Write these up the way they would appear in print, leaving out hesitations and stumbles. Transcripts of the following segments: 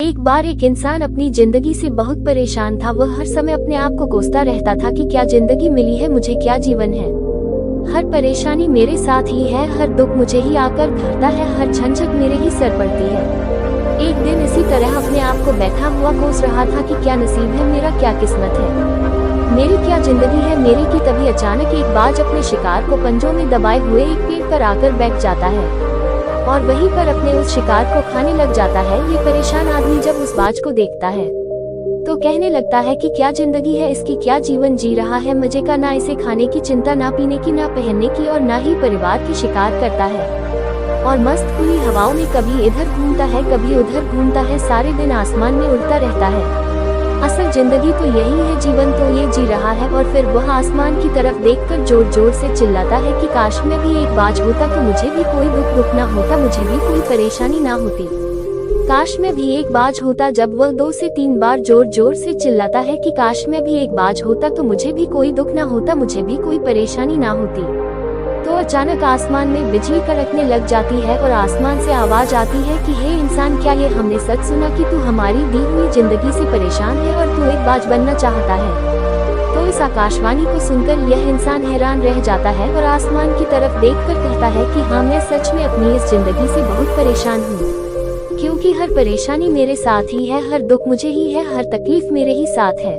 एक बार एक इंसान अपनी जिंदगी से बहुत परेशान था। वह हर समय अपने आप को कोसता रहता था कि क्या जिंदगी मिली है मुझे, क्या जीवन है। हर परेशानी मेरे साथ ही है, हर दुख मुझे ही आकर घरता है, हर झंझट मेरे ही सर पड़ती है। एक दिन इसी तरह अपने आप को बैठा हुआ कोस रहा था कि क्या नसीब है मेरा, क्या किस्मत है मेरी, क्या जिंदगी है मेरी कि तभी अचानक एक बाज अपने शिकार को पंजों में दबाए हुए एक पेड़ पर आकर बैठ जाता है और वहीं पर अपने उस शिकार को खाने लग जाता है। ये परेशान आदमी जब उस बाज को देखता है तो कहने लगता है कि क्या जिंदगी है इसकी, क्या जीवन जी रहा है, मजे का ना इसे खाने की चिंता, ना पीने की, ना पहनने की और ना ही परिवार की शिकार करता है और मस्त खुली हवाओं में कभी इधर घूमता है कभी उधर घूमता है, सारे दिन आसमान में उड़ता रहता है। असल जिंदगी तो यही है, जीवन तो ये जी रहा है। और फिर वह आसमान की तरफ देखकर जोर जोर से चिल्लाता है कि काश मैं भी एक बाज होता तो मुझे भी कोई दुख ना होता, मुझे भी कोई परेशानी ना होती। काश मैं भी एक बाज होता। जब वह 2 से 3 बार जोर जोर से चिल्लाता है कि काश मैं भी एक बाज होता तो मुझे भी कोई दुख ना होता, मुझे भी कोई परेशानी ना होती, तो अचानक आसमान में बिजली कड़कने लग जाती है और आसमान से आवाज आती है कि हे इंसान, क्या ये हमने सच सुना कि तू हमारी दी हुई जिंदगी से परेशान है और तू एक बाज बनना चाहता है। तो इस आकाशवाणी को सुनकर यह इंसान हैरान रह जाता है और आसमान की तरफ देखकर कहता है कि हाँ, मैं सच में अपनी इस जिंदगी से बहुत परेशान हूँ, क्योंकि हर परेशानी मेरे साथ ही है, हर दुख मुझे ही है, हर तकलीफ मेरे ही साथ है।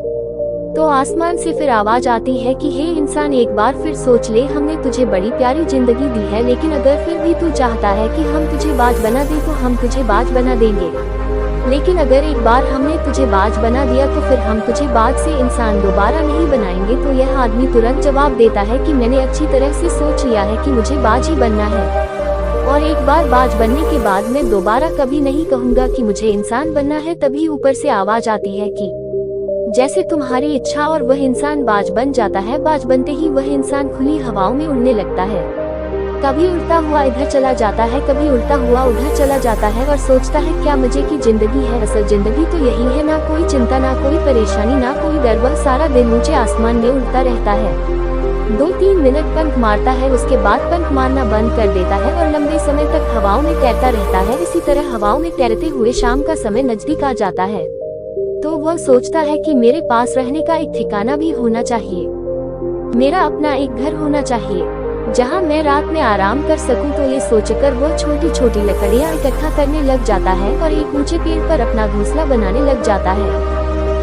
तो आसमान से फिर आवाज आती है कि हे इंसान, एक बार फिर सोच ले, हमने तुझे बड़ी प्यारी जिंदगी दी है, लेकिन अगर फिर भी तू चाहता है कि हम तुझे बाज बना दें तो हम तुझे बाज बना देंगे, लेकिन अगर एक बार हमने तुझे बाज बना दिया तो फिर हम तुझे बाज से इंसान दोबारा नहीं बनाएंगे। तो यह आदमी तुरंत जवाब देता है कि मैंने अच्छी तरह से सोच लिया है कि मुझे बाज ही बनना है और एक बार बाज बनने के बाद मैं दोबारा कभी नहीं कहूँगा कि मुझे इंसान बनना है। तभी ऊपर से आवाज आती है कि जैसे तुम्हारी इच्छा, और वह इंसान बाज बन जाता है। बाज बनते ही वह इंसान खुली हवाओं में उड़ने लगता है, कभी उड़ता हुआ इधर चला जाता है, कभी उड़ता हुआ उधर चला जाता है और सोचता है क्या मजे की जिंदगी है। असल जिंदगी तो यही है, ना कोई चिंता, ना कोई परेशानी, ना कोई डर। वह सारा दिन ऊंचे आसमान में उड़ता रहता है, 2-3 मिनट पंख मारता है, उसके बाद पंख मारना बंद कर देता है और लंबे समय तक हवाओं में तैरता रहता है। इसी तरह हवाओं में तैरते हुए शाम का समय नजदीक आ जाता है तो वह सोचता है कि मेरे पास रहने का एक ठिकाना भी होना चाहिए, मेरा अपना एक घर होना चाहिए जहां मैं रात में आराम कर सकूं। तो ये सोचकर वह छोटी छोटी लकड़ियां इकट्ठा करने लग जाता है और एक ऊंचे पेड़ पर अपना घोंसला बनाने लग जाता है।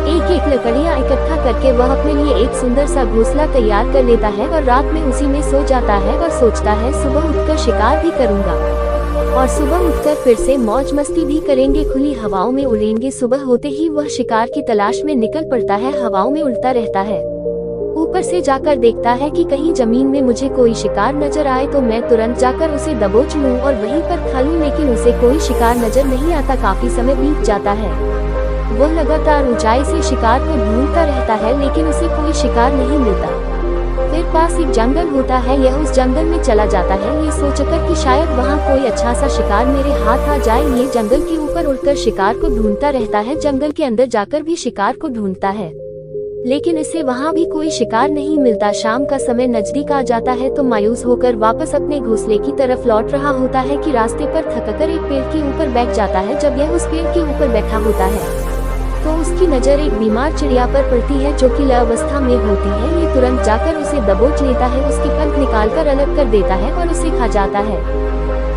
एक एक लकड़ियां इकट्ठा करके वह अपने लिए एक सुंदर सा घोंसला तैयार कर लेता है और रात में उसी में सो जाता है और सोचता है सुबह उठकर शिकार भी करूंगा और सुबह उठकर फिर से मौज मस्ती भी करेंगे, खुली हवाओं में उड़ेंगे। सुबह होते ही वह शिकार की तलाश में निकल पड़ता है, हवाओं में उड़ता रहता है, ऊपर से जाकर देखता है कि कहीं जमीन में मुझे कोई शिकार नजर आए तो मैं तुरंत जाकर उसे दबोच लूं और वहीं पर खा लूं, लेकिन उसे कोई शिकार नजर नहीं आता। काफी समय बीत जाता है, वह लगातार ऊंचाई से शिकार को ढूंढता रहता है लेकिन उसे कोई शिकार नहीं मिलता। फिर पास एक जंगल होता है, यह उस जंगल में चला जाता है ये सोचकर कि शायद वहाँ कोई अच्छा सा शिकार मेरे हाथ आ जाए। ये जंगल के ऊपर उड़कर शिकार को ढूंढता रहता है, जंगल के अंदर जाकर भी शिकार को ढूंढता है लेकिन इसे वहाँ भी कोई शिकार नहीं मिलता। शाम का समय नजदीक आ जाता है तो मायूस होकर वापस अपने घोंसले की तरफ लौट रहा होता है कि रास्ते पर थककर एक पेड़ के ऊपर बैठ जाता है। जब यह उस पेड़ के ऊपर बैठा होता है तो उसकी नजर एक बीमार चिड़िया पर पड़ती है जो कि अवस्था में होती है। ये तुरंत जाकर उसे दबोच लेता है, उसके पंख निकालकर अलग कर देता है और उसे खा जाता है।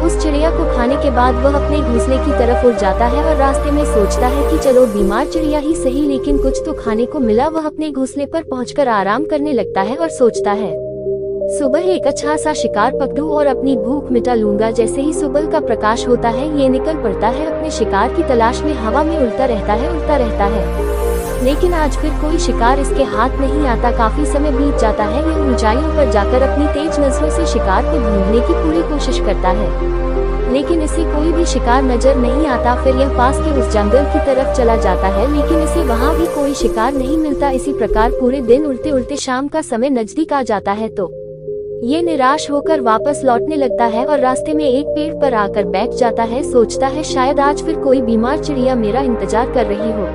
उस चिड़िया को खाने के बाद वह अपने घोंसले की तरफ उड़ जाता है और रास्ते में सोचता है कि चलो बीमार चिड़िया ही सही, लेकिन कुछ तो खाने को मिला। वह अपने घोंसले पर पहुंचकर आराम करने लगता है और सोचता है सुबह एक अच्छा सा शिकार पकड़ूं और अपनी भूख मिटा लूंगा। जैसे ही सुबह का प्रकाश होता है ये निकल पड़ता है अपने शिकार की तलाश में, हवा में उड़ता रहता है लेकिन आज फिर कोई शिकार इसके हाथ नहीं आता। काफी समय बीत जाता है, यह ऊंचाइयों पर जाकर अपनी तेज नजरों से शिकार को ढूंढने की पूरी कोशिश करता है लेकिन इसे कोई भी शिकार नजर नहीं आता। फिर यह पास के उस जंगल की तरफ चला जाता है लेकिन इसे वहाँ भी कोई शिकार नहीं मिलता। इसी प्रकार पूरे दिन उड़ते उड़ते शाम का समय नजदीक आ जाता है तो ये निराश होकर वापस लौटने लगता है और रास्ते में एक पेड़ पर आकर बैठ जाता है। सोचता है शायद आज फिर कोई बीमार चिड़िया मेरा इंतजार कर रही हो,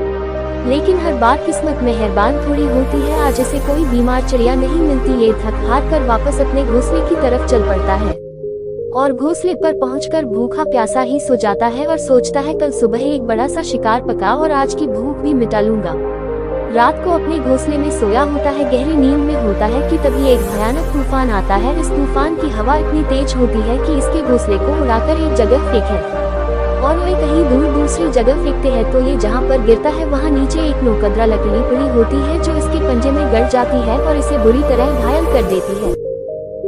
लेकिन हर बार किस्मत मेहरबान थोड़ी होती है। आज इसे कोई बीमार चिड़िया नहीं मिलती। ये थक हार कर वापस अपने घोंसले की तरफ चल पड़ता है। और घोंसले पर पहुंचकर भूखा प्यासा ही सो जाता है और सोचता है कल सुबह एक बड़ा सा शिकार पका और आज की भूख भी मिटा लूंगा। रात को अपने घोंसले में सोया होता है, गहरी नींद में होता है कि तभी एक भयानक तूफान आता है। इस तूफान की हवा इतनी तेज होती है कि इसके घोंसले को उड़ाकर एक जगह फेंके और वे कहीं दूर दूसरी जगह फेंकते हैं तो ये जहाँ पर गिरता है वहाँ नीचे एक नोकदरा लकड़ी पड़ी होती है जो इसके पंजे में गड़ जाती है और इसे बुरी तरह घायल कर देती है।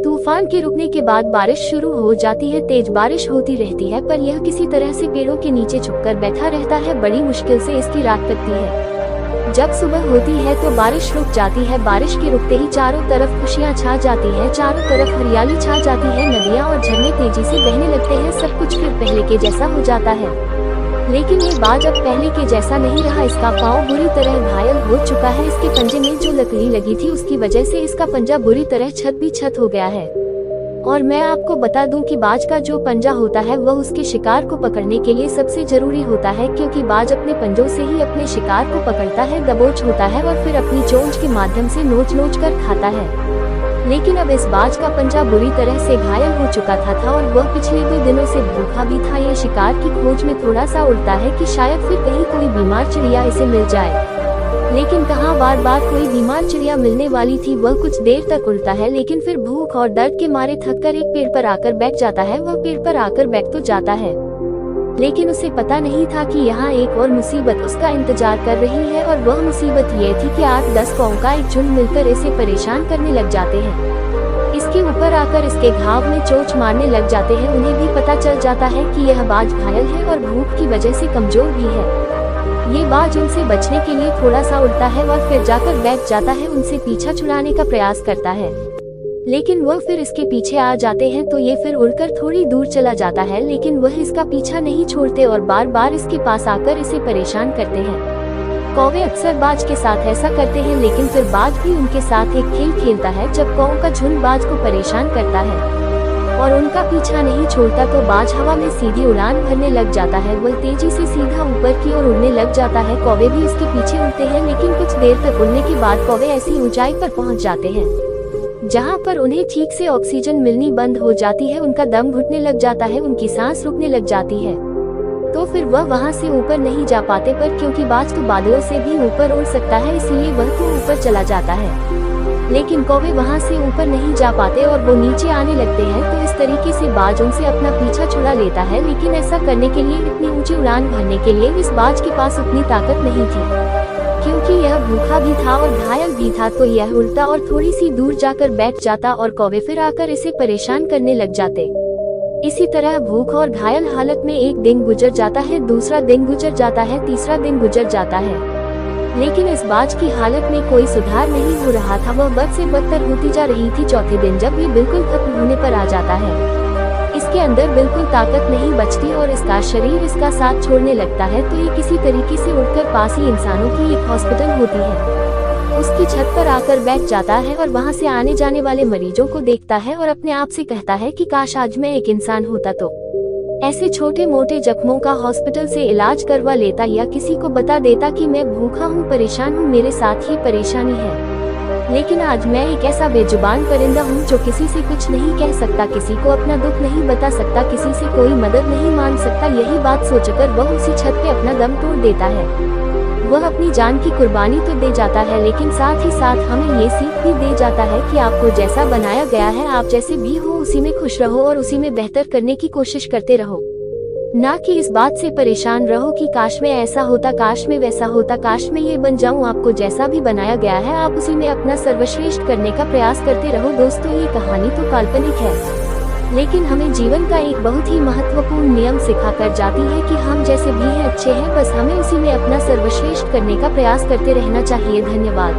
तूफान के रुकने के बाद बारिश शुरू हो जाती है। तेज बारिश होती रहती है पर यह किसी तरह से पेड़ों के नीचे छुपकर बैठा रहता है। बड़ी मुश्किल से इसकी रात कटती है। जब सुबह होती है तो बारिश रुक जाती है। बारिश के रुकते ही चारों तरफ खुशियाँ छा जाती है, चारों तरफ हरियाली छा जाती है। नदियाँ और झरने तेजी से बहने लगते हैं। सब कुछ फिर पहले के जैसा हो जाता है। लेकिन ये बाज अब पहले के जैसा नहीं रहा। इसका पाँव बुरी तरह घायल हो चुका है। इसके पंजे में जो लकड़ी लगी थी उसकी वजह से इसका पंजा बुरी तरह छत हो गया है। और मैं आपको बता दूं कि बाज का जो पंजा होता है वह उसके शिकार को पकड़ने के लिए सबसे जरूरी होता है, क्योंकि बाज अपने पंजों से ही अपने शिकार को पकड़ता है, दबोच होता है और फिर अपनी चोंच के माध्यम से नोच कर खाता है। लेकिन अब इस बाज का पंजा बुरी तरह से घायल हो चुका था और वह पिछले 2 दिनों से भूखा भी था। ये शिकार की खोज में थोड़ा सा उड़ता है कि शायद फिर कहीं कोई बीमार चिड़िया इसे मिल जाए। लेकिन कहाँ बार कोई बीमार चिड़िया मिलने वाली थी। वह कुछ देर तक उड़ता है लेकिन फिर भूख और दर्द के मारे थककर एक पेड़ पर आकर बैठ जाता है। वह पेड़ पर आकर बैठ तो जाता है लेकिन उसे पता नहीं था कि यहाँ एक और मुसीबत उसका इंतजार कर रही है। और वह मुसीबत ये थी कि 8-10 कौओं का एक झुंड मिलकर इसे परेशान करने लग जाते हैं। इसके ऊपर आकर इसके घाव में चोट मारने लग जाते हैं। उन्हें भी पता चल जाता है कि यह बाज घायल है और भूख की वजह से कमजोर भी है। ये बाज उनसे बचने के लिए थोड़ा सा उड़ता है और फिर जाकर बैठ जाता है। उनसे पीछा छुड़ाने का प्रयास करता है लेकिन वह फिर इसके पीछे आ जाते हैं तो ये फिर उड़कर थोड़ी दूर चला जाता है। लेकिन वह इसका पीछा नहीं छोड़ते और बार इसके पास आकर इसे परेशान करते हैं। कौवे अक्सर बाज के साथ ऐसा करते हैं लेकिन फिर बाज भी उनके साथ एक खेल खेलता है। जब कौओं का झुंड बाज को परेशान करता है और उनका पीछा नहीं छोड़ता तो बाज हवा में सीधी उड़ान भरने लग जाता है। वह तेजी से सीधा ऊपर की ओर उड़ने लग जाता है। कौवे भी उसके पीछे उड़ते हैं लेकिन कुछ देर तक उड़ने के बाद कौवे ऐसी ऊंचाई पर पहुंच जाते हैं जहां पर उन्हें ठीक से ऑक्सीजन मिलनी बंद हो जाती है। उनका दम घुटने लग जाता है, उनकी सांस रुकने लग जाती है। तो फिर वह वहां से ऊपर नहीं जा पाते पर क्योंकि बाज तो बादलों से भी ऊपर उड़ सकता है इसलिए वह तो ऊपर चला जाता है। लेकिन कौवे वहां से ऊपर नहीं जा पाते और वो नीचे आने लगते हैं। तो इस तरीके से बाज उनसे अपना पीछा छुड़ा लेता है। लेकिन ऐसा करने के लिए, इतनी ऊंची उड़ान भरने के लिए इस बाज के पास उतनी ताकत नहीं थी, क्योंकि यह भूखा भी था और घायल भी था। तो यह उड़ता और थोड़ी सी दूर जाकर बैठ जाता और कौवे फिर आकर इसे परेशान करने लग जाते। इसी तरह भूख और घायल हालत में एक दिन गुजर जाता है, दूसरा दिन गुजर जाता है, तीसरा दिन गुजर जाता है। लेकिन इस बाज की हालत में कोई सुधार नहीं हो रहा था। वह बद से बदतर होती जा रही थी। चौथे दिन जब ये बिल्कुल खत्म होने पर आ जाता है, इसके अंदर बिल्कुल ताकत नहीं बचती और इसका शरीर इसका साथ छोड़ने लगता है। तो ये किसी तरीके से उठकर पास ही इंसानों की एक हॉस्पिटल होती है, उसकी छत पर आकर बैठ जाता है और वहां से आने जाने वाले मरीजों को देखता है और अपने आप से कहता है कि काश आज मैं एक इंसान होता तो ऐसे छोटे मोटे जख्मों का हॉस्पिटल से इलाज करवा लेता या किसी को बता देता कि मैं भूखा हूँ, परेशान हूँ, मेरे साथ ही परेशानी है। लेकिन आज मैं एक ऐसा बेजुबान परिंदा हूँ जो किसी से कुछ नहीं कह सकता, किसी को अपना दुख नहीं बता सकता, किसी से कोई मदद नहीं मांग सकता। यही बात सोचकर वह उसी छत पे अपना दम तोड़ देता है। वह अपनी जान की कुर्बानी तो दे जाता है लेकिन साथ ही साथ हमें ये सीख भी दे जाता है कि आपको जैसा बनाया गया है, आप जैसे भी हो उसी में खुश रहो और उसी में बेहतर करने की कोशिश करते रहो, ना कि इस बात से परेशान रहो कि काश में ऐसा होता, काश में वैसा होता, काश में ये बन जाऊं। आपको जैसा भी बनाया गया है आप उसी में अपना सर्वश्रेष्ठ करने का प्रयास करते रहो। दोस्तों, ये कहानी तो काल्पनिक है लेकिन हमें जीवन का एक बहुत ही महत्वपूर्ण नियम सिखा कर जाती है कि हम जैसे भी हैं अच्छे हैं, बस हमें उसी में अपना सर्वश्रेष्ठ करने का प्रयास करते रहना चाहिए। धन्यवाद।